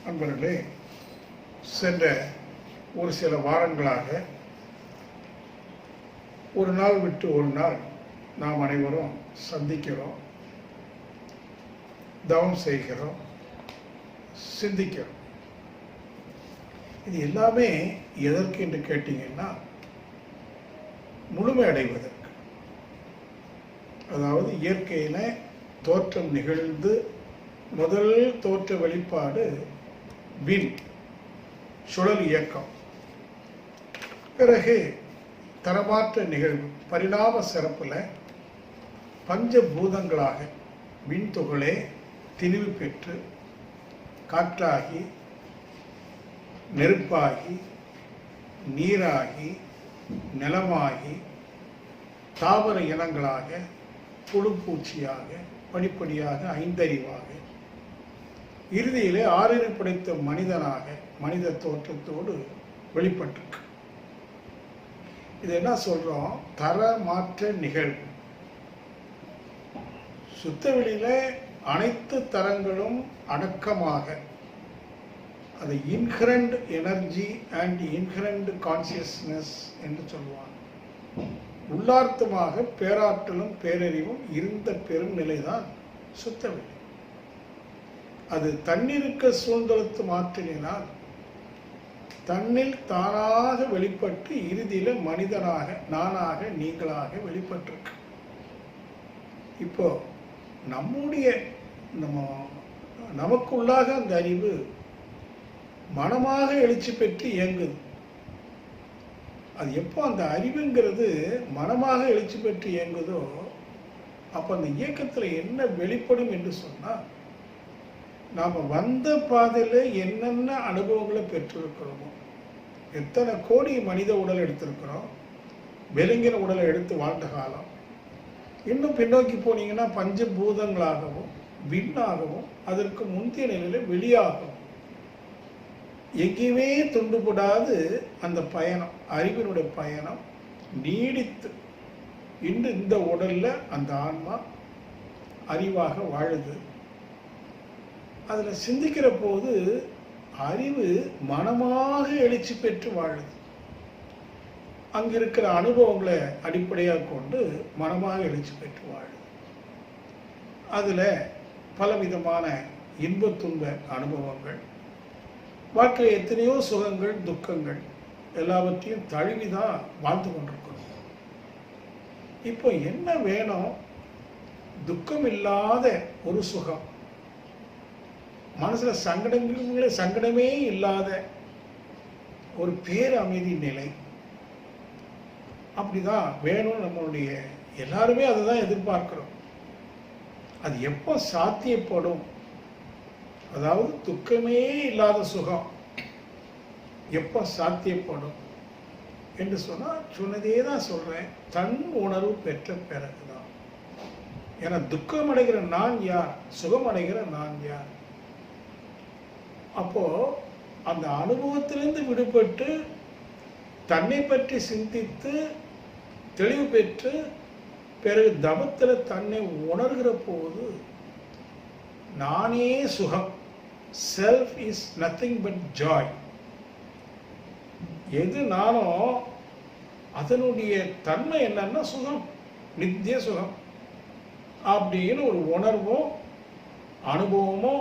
நண்பர்களே, சென்ற ஒரு சில வாரங்களாக ஒரு நாள் விட்டு ஒரு நாள் நாம் அனைவரும் சந்திக்கிறோம், தவம் செய்கிறோம், சிந்திக்கிறோம். இது எல்லாமே எதற்கு என்று கேட்டீங்கன்னா, முழுமை அடைவதற்கு. அதாவது இயற்கையில தோற்றம் நிகழ்ந்து முதல் தோற்ற வெளிப்பாடு விண் சுழல் இயக்கம். பிறகு தரமாற்ற நிகழ்வு பரிணாம சிறப்புல பஞ்சபூதங்களாக விண்துகளே திணிவு பெற்று காற்றாகி, நெருப்பாகி, நீராகி, நிலமாகி, தாவர இனங்களாக, புழுப்பூச்சியாக, படிப்படியாக ஐந்தறிவாக, இறுதியிலே ஆறறிவு படைத்த மனிதனாக மனித தோற்றத்தோடு வெளிப்பட்டிருக்கு. இது என்ன சொல்றோம்? தர மாற்ற நிகழ்வு. சுத்தவெளியில அனைத்து தரங்களும் அடக்கமாக, அது inherent energy and inherent consciousness என்று சொல்லுவாங்க. உள்ளார்த்தமாக பேராற்றலும் பேரறிவும் இருந்த பெரும் நிலைதான் சுத்தவெளி. அது தன்னிருக்க சூழ்ந்தெழுத்து மாற்றினால் தன்னில் தானாக வெளிப்பட்டு இறுதியில மனிதனாக, நானாக, நீங்களாக வெளிப்பட்டிருக்கு. இப்போ நமக்குள்ளாக அந்த அறிவு மனமாக எழுச்சி பெற்று இயங்குது. அது எப்போ அந்த அறிவுங்கிறது மனமாக எழுச்சி பெற்று இயங்குதோ, அப்போ அந்த இயக்கத்தில் என்ன வெளிப்படும் என்று சொன்னால், நாம் வந்த பாதையில் என்னென்ன அனுபவங்களை பெற்றிருக்கிறோமோ, எத்தனை கோடி மனித உடல் எடுத்திருக்கிறோம், விலங்கின உடலை எடுத்து வாழ்ந்த காலம், இன்னும் பின்னோக்கி போனீங்கன்னா பஞ்சபூதங்களாகவும் விண்ணாகவும் அதற்கு முந்தைய நிலையில் வெளியாகவும் எங்கேயுமே துண்டுபடாது அந்த பயணம், அறிவினுடைய பயணம் நீடித்து இன்று இந்த உடல்ல அந்த ஆன்மா அறிவாக வாழுது. அதுல சிந்திக்கிற போது அறிவு மனமாக எழுச்சி பெற்று வாழுது. அங்க இருக்கிற அனுபவங்களை அடிப்படையாக கொண்டு மனமாக எழுச்சி பெற்று வாழுது. அதுல பலவிதமான இன்ப துன்ப அனுபவங்கள், வாழ்க்கையில் எத்தனையோ சுகங்கள் துக்கங்கள் எல்லாவற்றையும் தழுவிதான் வாழ்ந்து கொண்டிருக்கிறோம். இப்போ என்ன வேணும்? துக்கம் இல்லாத ஒரு சுகம், மனசுல சங்கடமே இல்லாத ஒரு பேரமைதி நிலை, அப்படிதான் வேணும். நம்மளுடைய எல்லாருமே அதை தான் எதிர்பார்க்கிறோம். அது எப்போ சாத்தியப்படும்? அதாவது துக்கமே இல்லாத சுகம் எப்போ சாத்தியப்படும் என்று சொன்னால், சொன்னதே தான் சொல்றேன், தன் உணர்வு பெற்ற பிறகுதான். ஏன்னா துக்கம் அடைகிற நான் யார், சுகம் அடைகிற நான் யார்? அப்போ அந்த அனுபவத்திலிருந்து விடுபட்டு தன்னை பற்றி சிந்தித்து தெளிவு பெற்று பிறகு தவத்தில் தன்னை உணர்கிற போது நானே சுகம், self is nothing but Joy. எது நானோ அதனுடைய தன்மை என்னன்னா சுகம், நித்திய சுகம் அப்படின்னு ஒரு உணர்வோ அனுபவமோ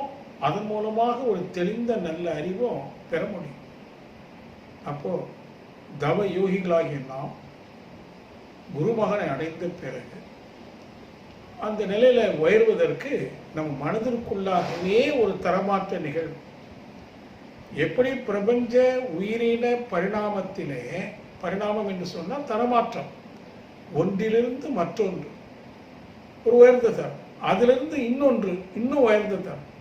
அதன் மூலமாக ஒரு தெளிந்த நல்ல அறிவும் பெற முடியும். அப்போ தவ யோகிகளாகிய நாம் குருமகனை அடைந்த பிறகு அந்த நிலையில உயர்வதற்கு நம்ம மனதிற்குள்ளாகவே ஒரு தரமாற்ற நிகழ்வு. எப்படி பிரபஞ்ச உயிரின பரிணாமத்திலே, பரிணாமம் என்று சொன்னால் தரமாற்றம், ஒன்றிலிருந்து மற்றொன்று ஒரு உயர்ந்த தரம், அதிலிருந்து இன்னொன்று இன்னும் உயர்ந்த தரம்.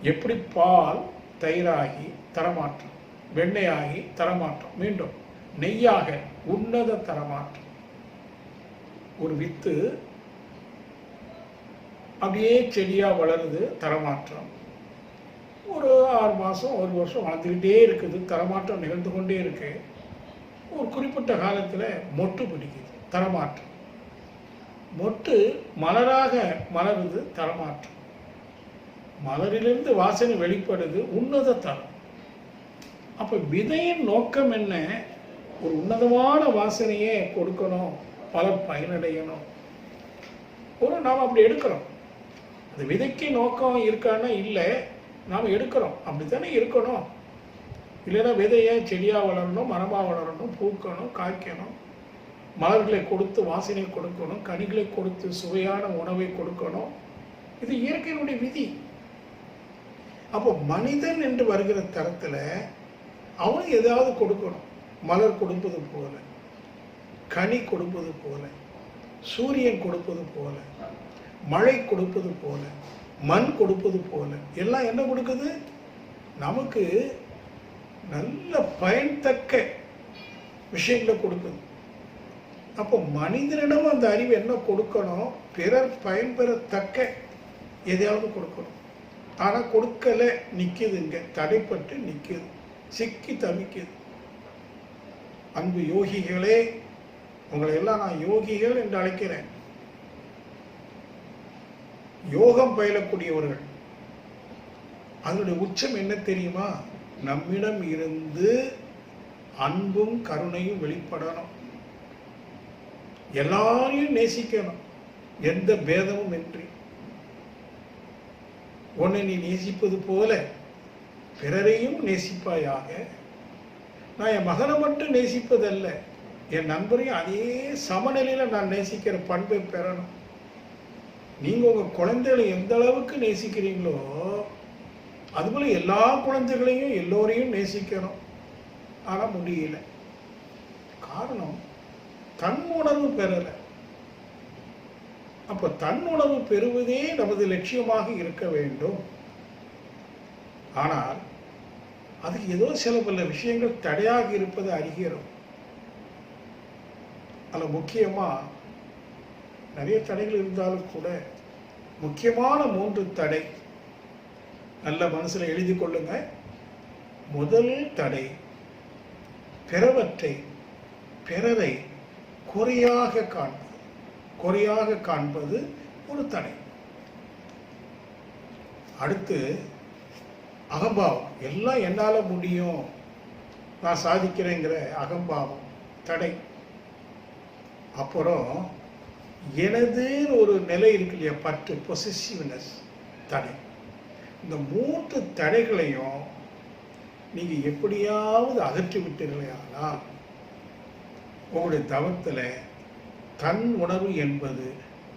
எப்படி பால் தயிராகி தரமாற்றம், வெண்ணெயாகி தரமாற்றம், மீண்டும் நெய்யாக உன்னத தரமாற்றம். ஒரு வித்து அப்படியே செடியா வளருது, தரமாற்றம். ஒரு 6 மாதம் 1 வருஷம் வளர்ந்துக்கிட்டே இருக்குது, தரமாற்றம் நிகழ்ந்து கொண்டே இருக்கு. ஒரு குறிப்பிட்ட காலத்தில் மொட்டு பிடிக்குது, தரமாற்றம். மொட்டு மலராக மலருது, தரமாற்றம். மலரிலிருந்து வாசனை வெளிப்படுது, உன்னத தரம். அப்ப விதையின் நோக்கம் என்ன? ஒரு உன்னதமான வாசனையே கொடுக்கணும், பலர் பயனடையணும். நாம் அப்படி எடுக்கிறோம். அந்த விதைக்கு நோக்கம் இருக்கான்னா இல்லை, நாம் எடுக்கிறோம். அப்படித்தானே இருக்கணும். இல்லைன்னா விதையை செடியாக வளரணும், மரமாக வளரணும், பூக்கணும், காய்க்கணும், மலர்களை கொடுத்து வாசனை கொடுக்கணும், கனிகளை கொடுத்து சுவையான உணவை கொடுக்கணும். இது இயற்கையினுடைய விதி. அப்போ மனிதன் என்று வருகிற தரத்தில் அவன் ஏதாவது கொடுக்கணும். மலர் கொடுப்பது போல, கனி கொடுப்பது போல, சூரியன் கொடுப்பது போல, மழை கொடுப்பது போல, மண் கொடுப்பது போல, எல்லாம் என்ன கொடுக்குது? நமக்கு நல்ல பயன்தக்க விஷயங்களை கொடுக்குது. அப்போ மனிதனிடம் அந்த அறிவு என்ன கொடுக்கணும்? பிறர் பயன்பெறத்தக்க எதையாவது கொடுக்கணும். ஆனால் கொடுக்கல, நிற்கிதுங்க, தடைப்பட்டு நிற்கிது, சிக்கி தவிக்குது. அன்பு யோகிகளே, உங்களை எல்லாம் நான் யோகிகள் என்று அழைக்கிறேன். யோகம் பயிலக்கூடியவர்கள். அதனுடைய உச்சம் என்ன தெரியுமா? நம்மிடம் இருந்து அன்பும் கருணையும் வெளிப்படணும். எல்லாரையும் நேசிக்கணும், எந்த பேதமும் இன்றி. உன்னை நீ நேசிப்பது போல பிறரையும் நேசிப்பாயாக. நான் என் மகனை மட்டும் நேசிப்பதல்ல, என் நண்பரையும் அதே சமநிலையில் நான் நேசிக்கிற பண்பை பெறணும். நீங்கள் உங்கள் குழந்தைகளை எந்த அளவுக்கு நேசிக்கிறீங்களோ அதுபோல் எல்லா குழந்தைகளையும் எல்லோரையும் நேசிக்கணும். ஆனால் முடியல. காரணம், தன் உணர்வு பெறலை. அப்போ தன் உணர்வு பெறுவதே நமது லட்சியமாக இருக்க வேண்டும். ஆனால் அதுக்கு ஏதோ சில பல விஷயங்கள் தடையாக இருப்பதை அறிகிறோம். அதில் முக்கியமாக நிறைய தடைகள் இருந்தாலும் கூட முக்கியமான 3 தடை நல்ல மனசில் எழுதி கொள்ளுங்க. முதல் தடை, பிறவற்றை பிறரை குறையாக காண்பது ஒரு தடை. அடுத்து அகம்பாவம். எல்லாம் என்னால் முடியும், நான் சாதிக்கிறேங்கிற அகம்பாவம் தடை. அப்புறம் எனது ஒரு நிலை இருக்கு இல்லையா, பற்று, பொசசிவ்னஸ், தடை. இந்த 3 தடைகளையும் நீங்கள் எப்படியாவது அகற்றி விட்டீர்களே ஆனால் உங்களுடைய தவத்தில் தன் உணர்வு என்பது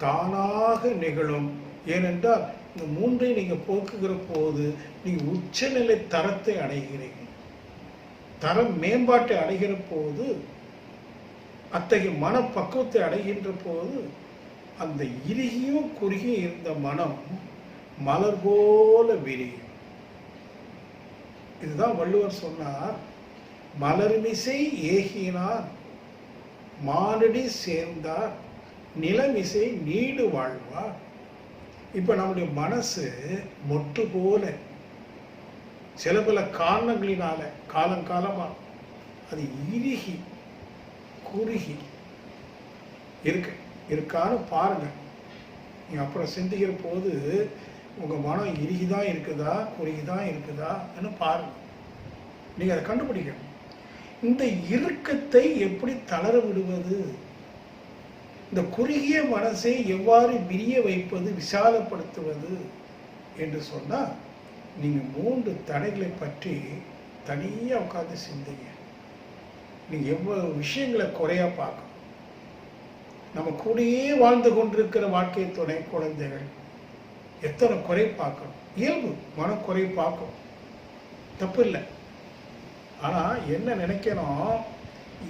தானாக நிகழும். ஏனென்றால் இந்த 3ஐ நீங்கள் போக்குகிற போது நீங்கள் உச்சநிலை தரத்தை அடைகிறீர்கள். தரம் மேம்பாட்டை அடைகிற போது, அத்தகைய மனப்பக்குவத்தை அடைகின்ற போது அந்த இறுகியும் குறுகியும் இருந்த மனம் மலர் போல விரியும். இதுதான் வள்ளுவர் சொன்னார், மலர்மிசை ஏகினார் மானடி சேர்ந்தார் நிலமிசை நீடு வாழ்வார். இப்போ நம்முடைய மனசு மொட்டு போல சில பல காரணங்களினால காலங்காலமாக அது இறுகி குறுகி இருக்கான்னு பாருங்க. நீங்கள் அப்புறம் சிந்திக்கிற போது உங்கள் மனம் இறுகிதான் இருக்குதா குறுகிதான் இருக்குதான்னு பாருங்க. நீங்கள் அதை கண்டுபிடிக்கணும். இந்த இறுக்கத்தை எப்படி தளர விடுவது, இந்த குறுகிய மனசை எவ்வாறு விரிய வைப்பது, விசாலப்படுத்துவது என்று சொன்னால் நீங்கள் 3 தடைகளை பற்றி தனியாக உட்காந்து சிந்திங்க. நீங்கள் எவ்வளவு விஷயங்களை குறையா பார்க்கணும். நம்ம கூடயே வாழ்ந்து கொண்டிருக்கிற வாழ்க்கை துணை, குழந்தைகள் எத்தனை குறை பார்க்கணும். இயல்பு மனக்குறை பார்க்கணும், தப்பு இல்லை. ஆனால் என்ன நினைக்கணும்,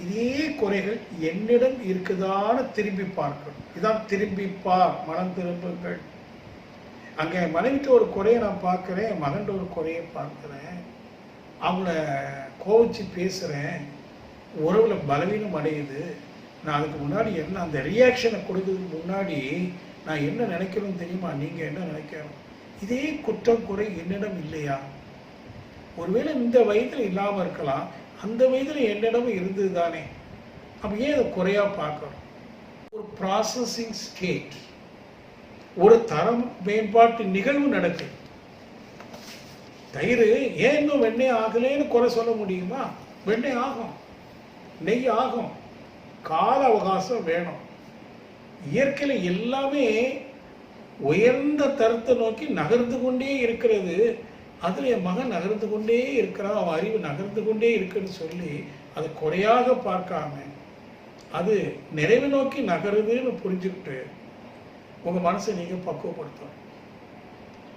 இதே குறைகள் என்னிடம் இருக்குதான்னு திரும்பி பார்க்கணும். இதான் திரும்பி பார், மனம் திரும்புங்கள். அங்கே மனைவிட்டு ஒரு குறையை நான் பார்க்குறேன், மகன்கிட்ட ஒரு குறையை பார்க்குறேன், அவங்கள கோவிச்சு பேசுகிறேன், உறவில் பலவீனம் அடையுது. நான் அதுக்கு முன்னாடி என்ன, அந்த ரியாக்ஷனை கொடுக்கறதுக்கு முன்னாடி நான் என்ன நினைக்கணும்னு தெரியுமா? நீங்கள் என்ன நினைக்கணும், இதே குற்றம் குறை என்னிடம் இல்லையா? ஒருவேளை இந்த வயதில் இல்லாமல் இருக்கலாம், அந்த வயதில் என்னிடம் இருந்தது தானே. அப்போ ஏன் அதை குறையாக பார்க்கணும்? ஒரு ப்ராசஸிங் ஸ்டேட், ஒரு தரம் மேம்பாட்டு நிகழ்வு நடக்குது. தயிர் ஏன் இன்னும் வெண்ணெய் ஆகலேன்னு குறை சொல்ல முடியுமா? வெண்ணெய் ஆகும், நெய் ஆகும், கால அவகாசம் வேணும். இயற்கையில் எல்லாமே உயர்ந்த தரத்தை நோக்கி நகர்ந்து கொண்டே இருக்கிறது. அதில் என் மகன் நகர்ந்து கொண்டே இருக்கிறான், அவன் அறிவு நகர்ந்து கொண்டே இருக்குன்னு சொல்லி அதை குறையாக பார்க்காம அது நிறைவு நோக்கி நகருதுன்னு புரிஞ்சுக்கிட்டு உங்கள் மனசை நீங்கள் பக்குவப்படுத்தணும்.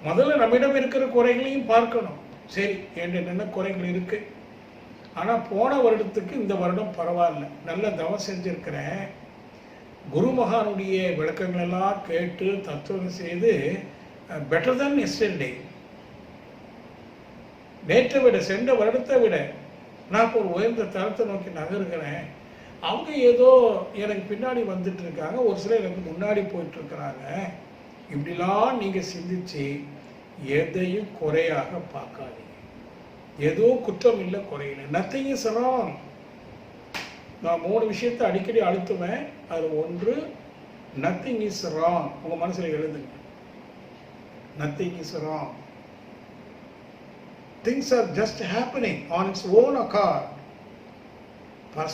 முதல்ல நம்மிடம் இருக்கிற குறைகளையும் பார்க்கணும். சரி, என்னென்ன குறைகள் இருக்கு, ஆனால் போன வருடத்துக்கு இந்த வருடம் பரவாயில்ல, நல்ல தவம் செஞ்சுருக்கிறேன், குரு மகானுடைய விளக்கங்கள் எல்லாம் கேட்டு தத்துவம் செய்து பெட்டர் தென் எஸ்டர்டே, நேற்றை விட சென்ற வருடத்தை விட நான் இப்போ ஒரு உயர்ந்த தரத்தை நோக்கி நகருகிறேன். அவங்க ஏதோ எனக்கு பின்னாடி வந்துட்டு இருக்காங்க, ஒரு சிலர் எனக்கு முன்னாடி போயிட்டு இருக்கிறாங்க. இப்படிலாம் நீங்கள் சிந்திச்சு எதையும் குறையாக பார்க்காதீங்க. ஏதோ குற்றம் இல்லை, குறையில்லை. Nothing is wrong. நான் 3 விஷயத்தை அடிக்கடி அழுத்துவேன். அதில் ஒன்று நத்திங் இஸ் ராங். உங்கள் மனசில் எழுதுங்க, nothing is wrong. Things are just happening on its own accord.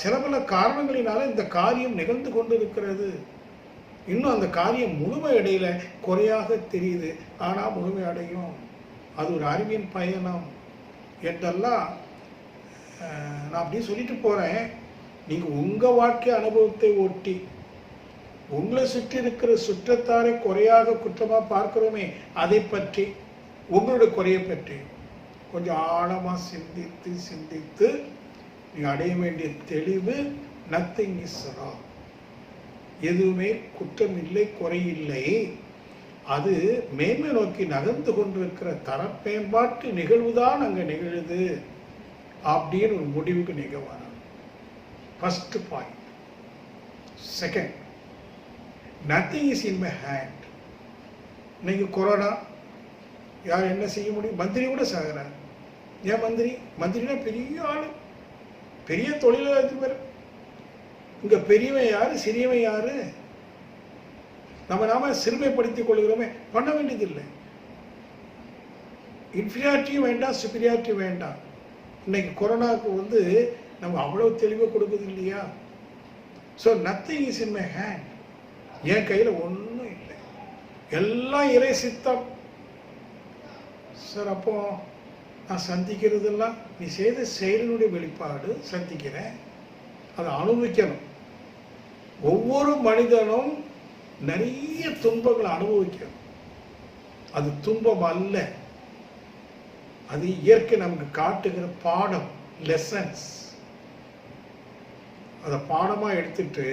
சில பல காரணங்களினால இந்த காரியம் நிகழ்ந்து கொண்டு இருக்கிறது. இன்னும் அந்த காரியம் முழுமை அடையில, குறையாக தெரியுது, ஆனால் முழுமை அடையும். அது ஒரு அறிவின் பயணம் என்றெல்லாம் நான் அப்படியே சொல்லிட்டு போகிறேன். நீங்கள் உங்கள் வாழ்க்கை அனுபவத்தை ஒட்டி உங்களை சுற்றி இருக்கிற சுற்றத்தாரை குறையாக குற்றமாக பார்க்கிறோமே, அதை பற்றி, உங்களுடைய குறையை பற்றி கொஞ்சம் ஆழமாக சிந்தித்து சிந்தித்து நீங்கள் அடைய வேண்டிய தெளிவு நத்திங் இஸ் ராங். எதுவுமே குற்றம் இல்லை, குறையில்லை. அது மேன்மை நோக்கி நகர்ந்து கொண்டிருக்கிற தரப்பேம்பாட்டு நிகழ்வு தான் அங்கே நிகழுது அப்படின்னு ஒரு முடிவுக்கு நீங்கள் வரணும். First point. Second, nothing is in my hand. நீங்கள் கொரோனா யார் என்ன செய்ய முடியும்? மந்திரி கூட சாகிறார். ஏன் மந்திரி? மந்திரினா பெரிய ஆளு, பெரிய தொழிலதிபர். இங்க பெரியவன் யாரு, சிறியவன் யாரு? நாம சிறுமைப்படுத்திக் கொள்கிறோமே, பண்ண வேண்டியதில்லை. இன்ஃபீரியாரிட்டியும் வேண்டாம், சுப்பீரியாரிட்டி வேண்டாம். இன்னைக்கு கொரோனாவுக்கு நம்ம அவ்வளவு தெளிவை கொடுக்குது இல்லையா? So nothing is in my hand. என் கையில் ஒன்றும் இல்லை, எல்லாம் இறை சித்தம். சார், அப்போ நான் சந்திக்கிறதெல்லாம் நீ செய்த செயலினுடைய வெளிப்பாடு. சந்திக்கிறேன், அதை அனுபவிக்கணும். ஒவ்வொரு மனிதனும் நிறைய துன்பங்களை அனுபவிக்கணும். அது துன்பம் அல்ல, அது இயற்கை நமக்கு காட்டுகிற பாடம், லெசன்ஸ். அதை பாடமாக எடுத்துட்டு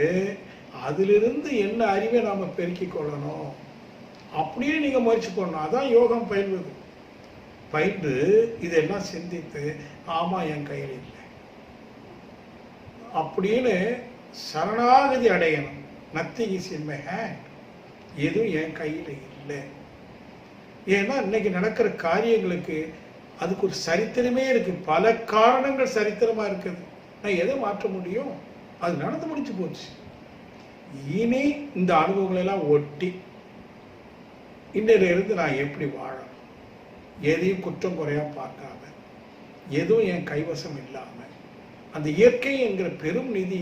அதிலிருந்து என்ன அறிவை நாம் பெருக்கிக் கொள்ளணும் அப்படியே நீங்கள் முயற்சி பண்ணணும். அதான் யோகம் பயில்வது. பயின்று இதெல்லாம் சிந்தித்து, ஆமா என் கையில் இல்லை அப்படின்னு சரணாகதி அடையணும். Nothing is in my hand. எதுவும் என் கையில் இல்லை. ஏன்னா இன்னைக்கு நடக்கிற காரியங்களுக்கு அதுக்கு ஒரு சரித்திரமே இருக்கு. பல காரணங்கள் சரித்திரமா இருக்குது. நான் எதை மாற்ற முடியும்? அது நடந்து முடிச்சு போச்சு. இனி இந்த அனுபவங்களை எல்லாம் ஒட்டி இருந்து நான் எப்படி வாழணும், எதையும் குற்றம் குறையா பார்க்காம, எதுவும் என் கைவசம் இல்லாம, அந்த இயற்கை என்கிற பெரும் நிதி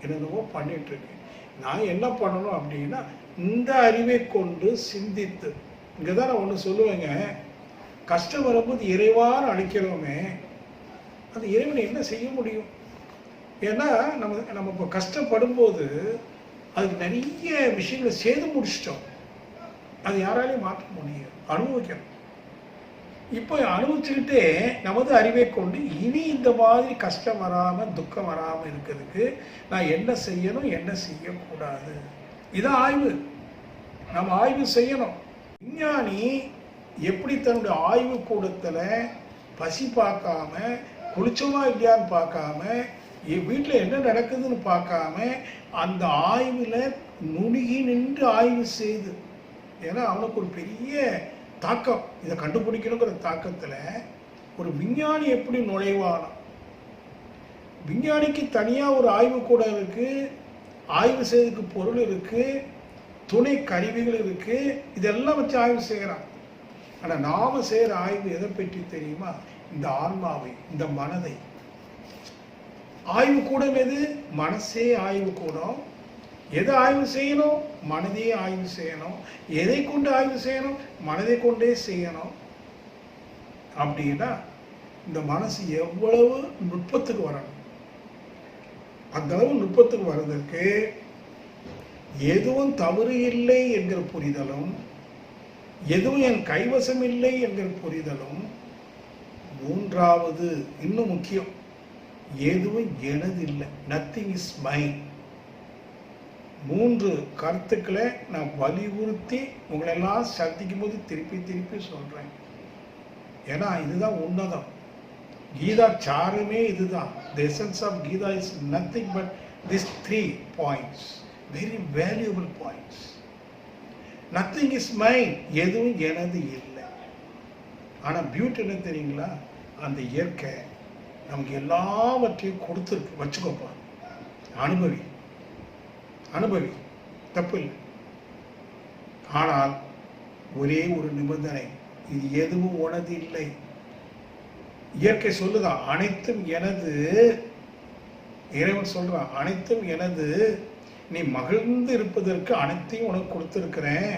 என்னென்னவோ பண்ணிட்டு இருக்கு. நான் என்ன பண்ணணும் அப்படின்னா, இந்த அறிவை கொண்டு சிந்தித்து, இங்கதான் நான் ஒன்று சொல்லுவேங்க, கஷ்டம் வரும்போது இறைவான அழைக்கிறோமே, அந்த இறைவனை என்ன செய்ய முடியும்? ஏன்னா நம்ம இப்போ கஷ்டப்படும் போது அதுக்கு நிறைய விஷயங்களை செய்து முடிச்சிட்டோம். அது யாராலையும் மாற்ற முடியும், அனுபவிக்கணும். இப்போ அனுபவிச்சுக்கிட்டே நமது அறிவை கொண்டு இனி இந்த மாதிரி கஷ்டம் வராமல் துக்கம் வராமல் இருக்கிறதுக்கு நான் என்ன செய்யணும், என்ன செய்யக்கூடாது, இதான் ஆய்வு. நம்ம ஆய்வு செய்யணும். விஞ்ஞானி எப்படி தன்னுடைய ஆய்வு கூடத்தில் பசி பார்க்காம, குளிச்சோமா இல்லையான்னு பார்க்காம, வீட்டில் என்ன நடக்குதுன்னு பார்க்காம, அந்த ஆய்வில் நுணுகி நின்று ஆய்வு செய்து, ஏன்னா அவனுக்கு ஒரு பெரிய தாக்கம், இதை கண்டுபிடிக்கணுங்கிற தாக்கத்தில் ஒரு விஞ்ஞானி எப்படி நுழைவானோ, விஞ்ஞானிக்கு தனியாக ஒரு ஆய்வு கூட இருக்கு, ஆய்வு செய்யறதுக்கு பொருள் இருக்கு, துணை கருவிகள் இருக்கு, இதெல்லாம் வச்சு ஆய்வு செய்யறான். ஆனா நாம செய்யற ஆய்வு எதை பற்றி தெரியுமா? இந்த ஆன்மாவை, இந்த மனதை. ஆய்வு கூடம் எது? மனசே ஆய்வு கூடம். எதை ஆய்வு செய்யணும்? மனதையே ஆய்வு செய்யணும். எதை கொண்டு ஆய்வு செய்யணும்? மனதை கொண்டே செய்யணும். அப்படின்னா இந்த மனசு எவ்வளவு நுட்பத்துக்கு வரணும். அந்த அளவு நுட்பத்துக்கு வர்றதற்கு எதுவும் தவறு இல்லை என்கிற புரிதலும், எதுவும் என் கைவசம் இல்லை என்கிற புரிதலும், மூன்றாவது இன்னும் முக்கியம், எதுவும் எனது இல்லை, நத்திங் இஸ் மைன். 3 கருத்துக்களை நான் வலியுறுத்தி உங்களெல்லாம் சந்திக்கும் போது திருப்பி திருப்பி சொல்றேன். ஏன்னா இதுதான் உன்னதம். கீதா சாரமே இதுதான். The essence of Gita is nothing but these 3 points, very valuable points. Nothing is mine, எதுவும் எனது இல்லை. ஆனா பியூட்டி என்ன தெரியுங்களா? அந்த இயற்கை நமக்கு எல்லாவற்றையும் கொடுத்துருக்கு. வச்சுக்கோப்பா, அனுபவி அனுபவி, தப்பு இல்லை. ஆனால் ஒரே ஒரு நிபந்தனை, இது எதுவும் உனது இல்லை. இயற்கை சொல்லுதான் அனைத்தும் எனது. இறைவன் சொல்றான் அனைத்தும் எனது, நீ மகிழ்ந்து இருப்பதற்கு அனைத்தையும் உனக்கு கொடுத்திருக்கிறேன்,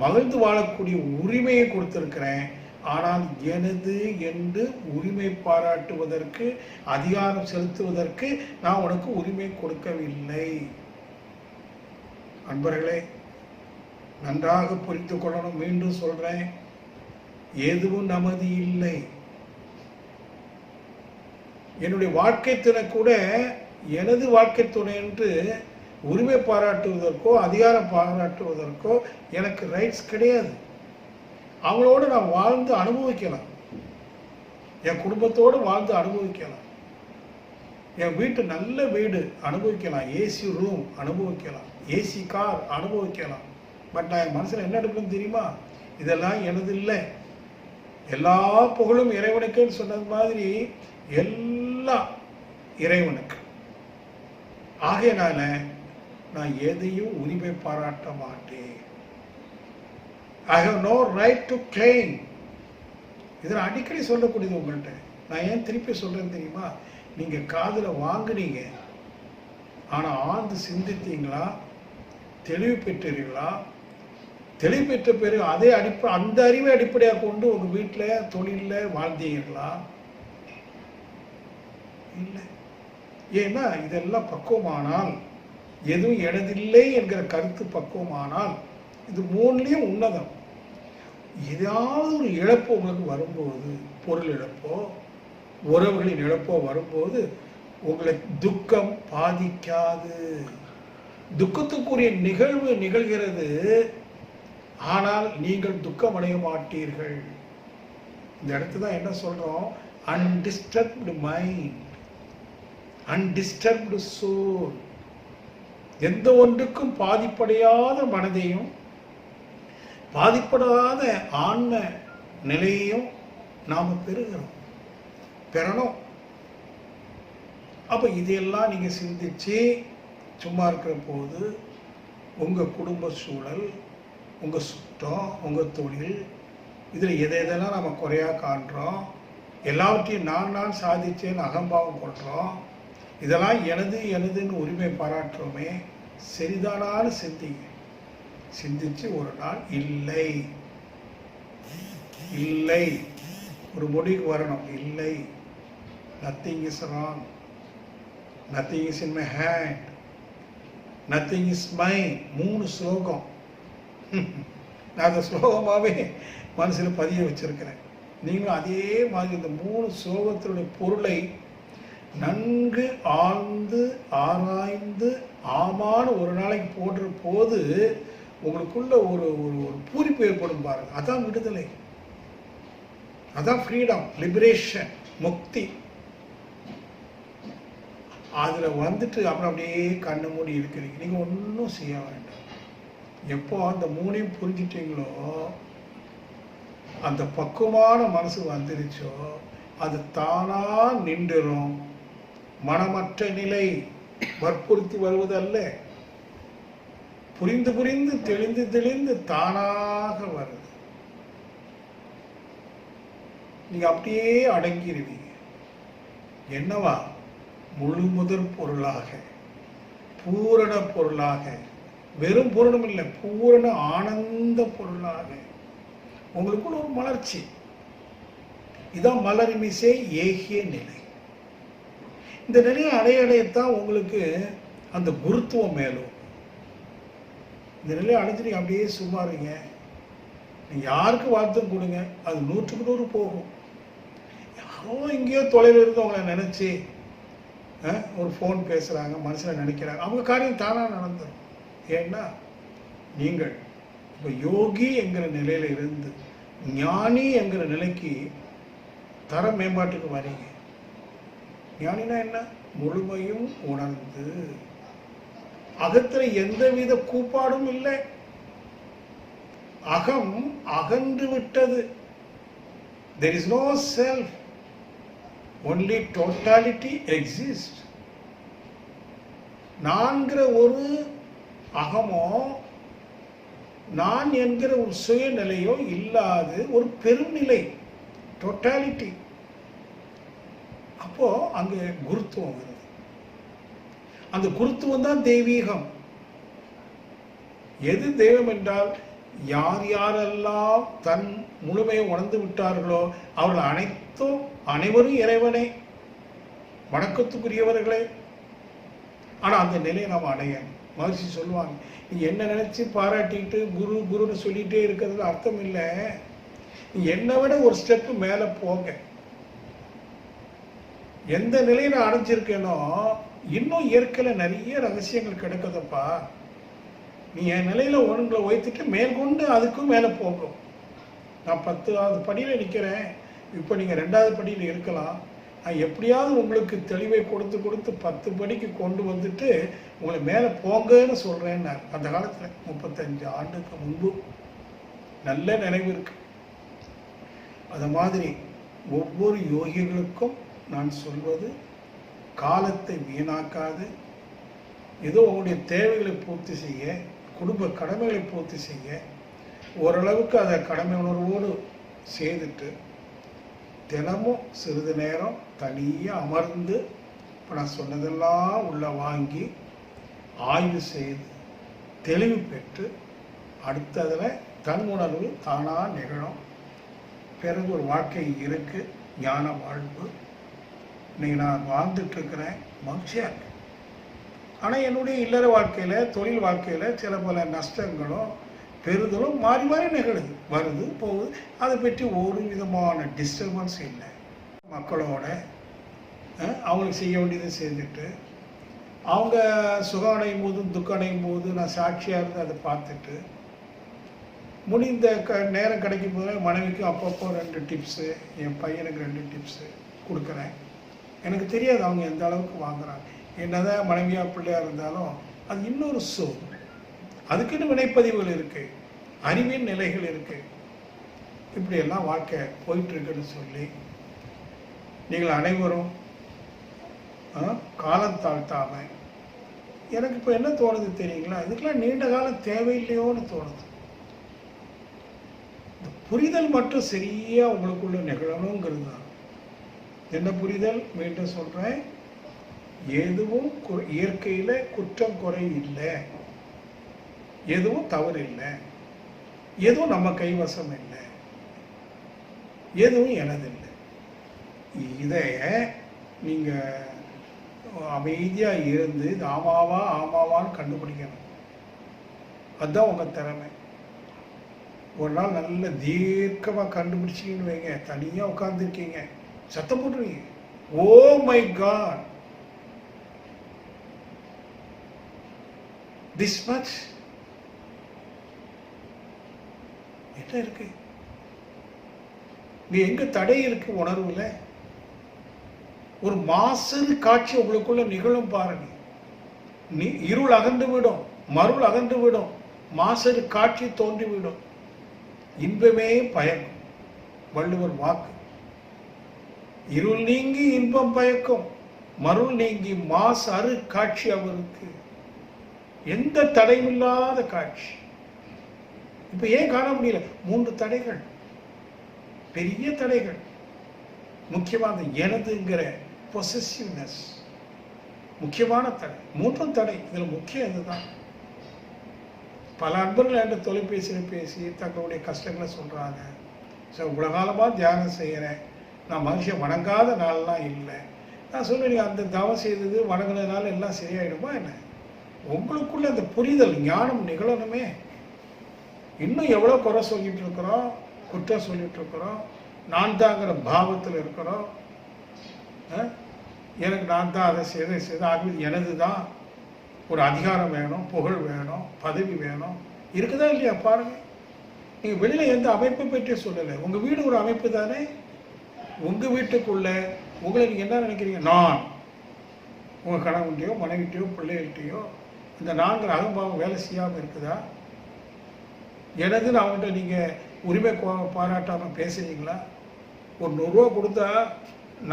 மகிழ்ந்து வாழக்கூடிய உரிமையை கொடுத்திருக்கிறேன். ஆனால் எனது என்று உரிமை பாராட்டுவதற்கு, அதிகாரம் செலுத்துவதற்கு நான் உனக்கு உரிமை கொடுக்கவில்லை. அன்பர்களே, நன்றாக புரிந்து கொள்ளணும். மீண்டும் சொல்றேன், எதுவும் நமது இல்லை. என்னுடைய வாழ்க்கை துணை கூட எனது வாழ்க்கை துணை என்று உரிமை பாராட்டுவதற்கோ அதிகாரம் பாராட்டுவதற்கோ எனக்கு ரைட்ஸ் கிடையாது. அவங்களோடு நான் வாழ்ந்து அனுபவிக்கலாம், என் குடும்பத்தோடு வாழ்ந்து அனுபவிக்கலாம், என் வீட்டு நல்ல வீடு அனுபவிக்கலாம், ஏசி ரூம் அனுபவிக்கலாம், ஏசி கார் அனுபவிக்கலாம். பட் நான் என் மனசில் என்ன எடுக்கணும்னு தெரியுமா? இதெல்லாம் எனது இல்லை. எல்லா புகழும் இறைவனுக்குன்னு சொன்னது மாதிரி எல்லாம் இறைவனுக்கு. ஆகையினால நான் எதையும் உரிமை பாராட்ட மாட்டேன். I have no right to claim. இதை நான் அடிக்கடி சொல்லக்கூடியது உங்கள்கிட்ட. நான் ஏன் திருப்பி சொல்றேன்னு தெரியுமா? நீங்க காதுல வாங்குனீங்க, ஆனா ஆழ்ந்து சிந்தித்தீங்களா? தெளிவு பெற்றீர்களா? தெளிவு பெற்ற பிறகு அதே அந்த அறிவை அடிப்படையாக கொண்டு உங்க வீட்டில் தொழிலில் வாழ்ந்தீங்களா? இல்லை. ஏன்னா இதெல்லாம் பக்குவமானால், எதுவும் எனதில்லை என்கிற கருத்து பக்குவமானால், இது 3லையும் உன்னதம். ஏதாவது ஒரு இழப்பு உங்களுக்கு வரும்போது, பொருள் இழப்போ உறவுகளின் இழப்போ வரும்போது உங்களை துக்கம் பாதிக்காது. துக்கத்துக்குரிய நிகழ்வு நிகழ்கிறது, ஆனால் நீங்கள் துக்கம் அடைய மாட்டீர்கள். இந்த இடத்துல தான் என்ன சொல்றோம்? Undisturbed mind, undisturbed soul. எந்த ஒன்றுக்கும் பாதிப்படையாத மனதையும் பாதிப்படாத ஆன்ம நிலையையும் நாம பெறணும். அப்ப இதையெல்லாம் நீங்க சிந்திச்சு சும்மா இருக்கிற போது உங்க குடும்ப சூழல், உங்க சுத்தம், உங்க தொழில், இதுல எதெல்லாம் நம்ம குறையா காண்றோம், எல்லாவற்றையும் நான் சாதிச்சேன்னு அகம்பாவம் கொள்றோம், இதெல்லாம் எனதுன்னு உரிமை பாராட்டுறோமே, சரிதானான்னு சிந்திச்சு ஒரு நாள் இல்லை ஒரு முடிவுக்கு வரணும். இல்லை, nothing is wrong, nothing is in my hand, nothing is mine. 3 ஸ்லோகம் நான் அந்த ஸ்லோகமாகவே மனசில் பதிய வச்சிருக்கிறேன். நீங்களும் அதே மாதிரி இந்த 3 ஸ்லோகத்தினுடைய பொருளை நன்கு ஆழ்ந்து ஆராய்ந்து ஆமான ஒரு நாளைக்கு போடுற போது உங்களுக்குள்ள ஒரு பூரிப்பு ஏற்படும் பாருங்க. அதான் விடுதலை, அதான் ஃப்ரீடம், லிபரேஷன், முக்தி. அதுல வந்துட்டு அப்புறம் அப்படியே கண்ணு மூடி இருக்கிறீங்க. நீங்க ஒன்றும் செய்ய வேண்டாம். எப்போ அந்த 3ஐயும் புரிஞ்சிட்டீங்களோ, அந்த பக்குவமான மனசு வந்துருச்சோ, அது தானா நின்றுரும். மனமற்ற நிலை வற்புறுத்தி வருவதல்ல, புரிந்து புரிந்து தெளிந்து தெளிந்து தானாக வருது. நீங்க அப்படியே அடங்கிடுவீங்க. என்னவா? முழு முதற் பொருளாக, பூரண பொருளாக, வெறும் பூரணம் இல்லை, பூரண ஆனந்த பொருளாக உங்களுக்குள்ள ஒரு மலர்ச்சி. இதான் மலர்மிசை ஏகிய நிலை. இந்த நிலையை அடையத்தான் உங்களுக்கு அந்த குருத்துவம் மேலும். இந்த நிலையை அடைஞ்சிட்டு அப்படியே சும்மா இருங்க. நீங்கள் யாருக்கு வாழ்த்தும் கொடுங்க, அது 100க்கு 100 போகும். யாரோ எங்கேயோ தொலைவில் இருந்து அவங்கள நினச்சி ஒரு ஃபோன் பேசுகிறாங்க, மனசில் நினைக்கிறாங்க, அவங்க காரியம் தானாக நடந்துடும். ஏன்னா நீங்கள் இப்போ யோகி என்கிற நிலையில் இருந்து ஞானி என்கிற நிலைக்கு தர மேம்பாட்டுக்கு வரீங்க. ஞானினா என்ன? முழுமையும் உணர்ந்து அகத்துல எந்தவித கூப்பாடும் இல்லை. அகம் அகன்று விட்டது. There is no self. Only totality exists. நான்கிற ஒரு அகமோ நான் என்கிற ஒரு சுயநிலையோ இல்லாது ஒரு பெருநிலை, டோட்டாலிட்டி. அப்போ அங்கே குருத்துவம் வருது. அந்த குருத்துவம் தான் தெய்வீகம். எது தெய்வம் என்றால், யார் யாரெல்லாம் தன் முழுமையை உணர்ந்து விட்டார்களோ அவர்கள் அனைவரும் இறைவனே, வணக்கத்துக்குரியவர்களே. ஆனால் அந்த நிலையை நாம் அடைய, மகிழ்ச்சி சொல்லுவாங்க, நீ என்ன நினைச்சு பாராட்டிட்டு குரு குருன்னு சொல்லிட்டே இருக்கிறதுல அர்த்தம் இல்லை. நீ என்னை விட ஒரு ஸ்டெப்பு மேலே போங்க. எந்த நிலையை நான் அடைஞ்சிருக்கேனோ இன்னும் இயற்கையில் நிறைய ரகசியங்கள் கிடைக்குதப்பா. நீ என் நிலையில ஒன்றுங்களை வைத்துட்டு மேற்கொண்டு அதுக்கும் மேலே போகும். நான் 10வது படியில் நிற்கிறேன், இப்போ நீங்கள் 2வது படியில் இருக்கலாம். நான் எப்படியாவது உங்களுக்கு தெளிவை கொடுத்து 10 படிக்கு கொண்டு வந்துட்டு உங்களை மேலே போங்கன்னு சொல்கிறேன்னு அந்த காலத்தில் 35 ஆண்டுக்கு முன்பு நல்ல நினைவு இருக்கு. அது மாதிரி ஒவ்வொரு யோகிகளுக்கும் நான் சொல்வது, காலத்தை வீணாக்காது, ஏதோ உங்களுடைய தேவைகளை பூர்த்தி செய்ய, குடும்ப கடமைகளை பூர்த்தி செய்ய, ஓரளவுக்கு அதை கடமை உணர்வோடு செய்துட்டு தினமும் சிறிது நேரம் தனியாக அமர்ந்து இப்போ நான் சொன்னதெல்லாம் உள்ள வாங்கி ஆய்வு செய்து தெளிவு பெற்று அடுத்ததில் தன் உணர்வு தானாக நிகழும். பிறகு ஒரு வாழ்க்கை இருக்கு, ஞான வாழ்வு. இன்னைக்கு நான் வாழ்ந்துட்டு இருக்கிறேன், மகிழ்ச்சியாக இருக்கு. ஆனால் என்னுடைய இல்லற வாழ்க்கையில், தொழில் வாழ்க்கையில் சில பல நஷ்டங்களும் பெறுதலும் மாறி மாறி நிகழுது, வருது போகுது. அதை பற்றி ஒரு விதமான டிஸ்டர்பன்ஸ் இல்லை. மக்களோட அவங்களுக்கு செய்ய வேண்டியதை செஞ்சுட்டு, அவங்க சுகம் அடையும் போதும் துக்கம் அடையும் போது நான் சாட்சியாக இருந்து அதை பார்த்துட்டு, முடிந்த நேரம் கிடைக்கும் போது மனைவிக்கு அப்பப்போ 2 டிப்ஸு, என் பையனுக்கு 2 டிப்ஸு கொடுக்குறேன். எனக்கு தெரியாது அவங்க எந்த அளவுக்கு வாங்குறாங்க. என்னதான் மனைவியாக பிள்ளையாக இருந்தாலும் அது இன்னொரு சோல். அதுக்குன்னு வினைப்பதிவுகள் இருக்குது, அறிவின் நிலைகள் இருக்குது. இப்படியெல்லாம் வாழ்க்கை போயிட்டுருக்குன்னு சொல்லி நீங்கள் அனைவரும் காலம் தாழ்த்தாமல், எனக்கு இப்போ என்ன தோணுது தெரியுங்களா, இதுக்கெல்லாம் நீண்ட காலம் தேவையில்லையோன்னு தோணுது. இந்த புரிதல் மட்டும் சரியாக உங்களுக்குள்ள நிகழணுங்கிறது தான். என்ன புரிதல்? மீண்டும் சொல்கிறேன், எதுவும் இயற்கையில் குற்றம் குறை இல்லை, எதுவும் தவறு இல்லை, எதுவும் நம்ம கைவசம் இல்லை, எதுவும் எனதில்லை. இதைய நீங்கள் அமைதியாக இருந்து இது ஆமாவா ஆமாவான்னு கண்டுபிடிக்கணும். அதுதான் உங்கள் திறமை. ஒரு நாள் நல்ல தீர்க்கமாக கண்டுபிடிச்சிங்கன்னு வைங்க, தனியாக உட்காந்துருக்கீங்க, சத்தம் போட்டுருவீங்க, oh my god, this much என்ன இருக்கு? நீ எங்க தடை இருக்கு உணர்வுல? ஒரு மாசறு காட்சி உங்களுக்குள்ள நிகழும் பாருங்க. நீ இருள் அகன்று விடும், மருள் அகன்று விடும், மாசறு காட்சி தோன்றி விடும். இன்பமே பயக்கும், வள்ளுவர் வாக்கு. இருள் நீங்கி இன்பம் பயக்கும், மருள் நீங்கி மாசறு காட்சி அவருக்கு. எந்த தடையும் இல்லாத காட்சி. இப்ப ஏன் காண முடியல? 3 தடைகள், பெரிய தடைகள். முக்கியமான எனதுங்கிற பொசசிவ்னஸ் முக்கியமான தடை. 3 தடை. இதுல முக்கியம் இதுதான். பல அன்பர்கள் என்கிட்ட தொலைபேசியில் பேசி தங்களுடைய கஷ்டங்களை சொல்றாங்க. இவ்வளவு காலமா தியானம் செய்யறேன், நான் மனுஷன் வணங்காத நாள்லாம் இல்லை. நான் சொல்லுவேன், அந்த தவம் செய்தது வணங்கினதுனால எல்லாம் சரியாயிடுமா என்ன? உங்களுக்குள்ள அந்த புரிதல் ஞானம் நிகழணுமே. இன்னும் எவ்வளோ குறை சொல்லிட்டு இருக்கிறோம், குற்றம் சொல்லிட்டு இருக்கிறோம், நான் தாங்கிற பாவத்தில் இருக்கிறோம். எனக்கு நான் தான் அதை செய்த ஆகுது, எனது தான். ஒரு அதிகாரம் வேணும், புகழ் வேணும், பதவி வேணும், இருக்குதா இல்லையா பாருங்க. நீங்கள் வெளியில் எந்த அமைப்பை பற்றி சொல்லலை. உங்கள் வீடு ஒரு அமைப்பு தானே. உங்கள் வீட்டுக்குள்ள உங்களை நீங்கள் என்ன நினைக்கிறீங்க? நான் உங்கள் கணவன்கிட்டையோ மனைவிட்டையோ பிள்ளைகிட்டையோ இந்த நான்கு அகம்பாவம் வேலை செய்யாமல் இருக்குதா? எனதுன்னு அவங்கள்ட்ட நீங்கள் உரிமை பாராட்டாமல் பேசுறீங்களா? ஒரு 100 ரூபா கொடுத்தா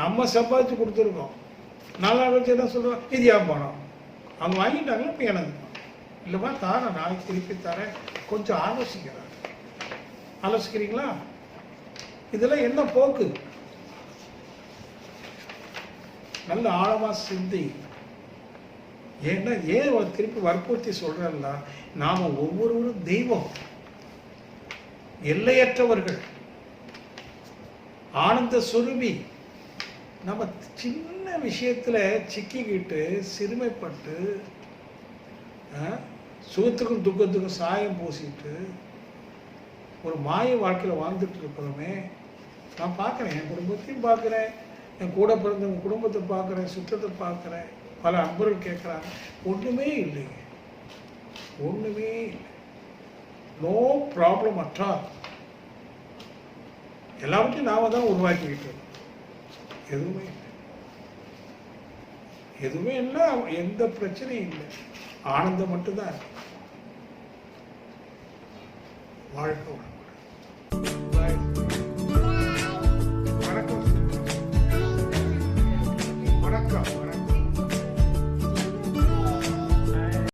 நம்ம சம்பாதிச்சு கொடுத்துருக்கோம். 4 நாள் வச்சு என்ன சொல்கிறோம்? இது ஏன் பணம்? அவங்க வாங்கிட்டாங்களா? இப்போ எனது இல்லைம்மா தானே, நாளைக்கு திருப்பி தரேன். கொஞ்சம் ஆலோசிக்கிறீங்களா? இதெல்லாம் என்ன போக்கு? நல்ல ஆழமாக சிந்தி. ஏன்னா ஏன் திருப்பி வற்புறுத்தி சொல்கிறேன்னா, நாம் ஒவ்வொருவரும் தெய்வம், எல்லையற்றவர்கள், ஆனந்த சுரூபி. நம்ம சின்ன விஷயத்துல சிக்கிக்கிட்டு சிறுமைப்பட்டு சுகத்துக்கும் துக்கத்துக்கும் சாயம் பூசிட்டு ஒரு மாய வாழ்க்கையில் வாழ்ந்துட்டு இருக்கிறோமே. நான் பார்க்குறேன், என் குடும்பத்தையும் பார்க்குறேன், என் கூட பிறந்தவங்க குடும்பத்தை பார்க்குறேன், சுற்றத்தை பார்க்குறேன். பல அன்பர்கள் கேட்குறாங்க, ஒன்றுமே இல்லைங்க, ஒன்றுமே இல்லை, நோ ப்ராப்ளம் அற்றால். எல்லாவற்றையும் நாம தான் உருவாக்கிக்கிட்டு இருக்கோம். எதுவுமே இல்லை, எதுவுமே இல்லை, எந்த பிரச்சனையும் இல்லை, ஆனந்தம் மட்டும்தான். வாழ்க்கை